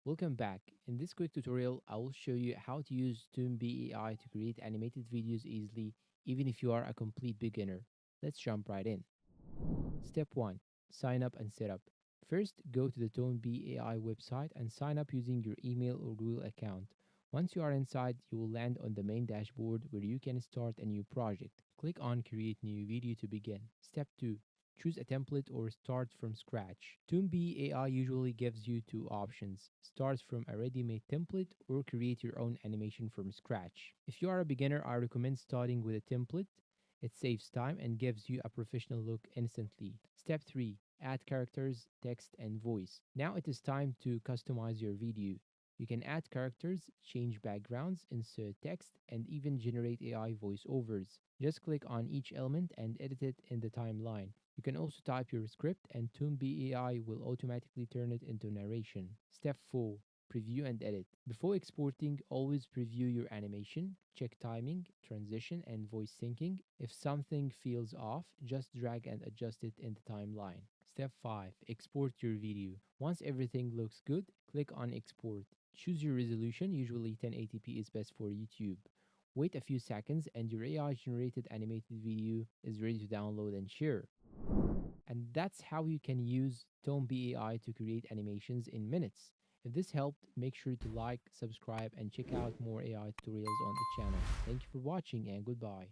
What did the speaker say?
Welcome back. In this quick tutorial, I will show you how to use Toonbee AI to create animated videos easily, even if you are a complete beginner. Let's jump right in. Step 1. Sign up and set up. First, go to the Toonbee AI website and sign up using your email or Google account. Once you are inside, you will land on the main dashboard where you can start a new project. Click on Create New Video to begin. Step 2. Choose a template or start from scratch. Toonbee AI usually gives you two options: start from a ready-made template or create your own animation from scratch. If you are a beginner, I recommend starting with a template. It saves time and gives you a professional look instantly. Step 3. Add characters, text, and voice. Now it is time to customize your video. You can add characters, change backgrounds, insert text, and even generate AI voiceovers. Just click on each element and edit it in the timeline. You can also type your script, and Toonbee AI will automatically turn it into narration. Step 4. Preview and edit. Before exporting, always preview your animation, check timing, transition, and voice syncing. If something feels off, just drag and adjust it in the timeline. Step 5. Export your video. Once everything looks good, click on Export. Choose your resolution, usually 1080p is best for YouTube. Wait a few seconds and your AI generated animated video is ready to download and share. And that's how you can use Toonbee AI to create animations in minutes. If this helped, make sure to like, subscribe, and check out more AI tutorials on the channel. Thank you for watching and goodbye.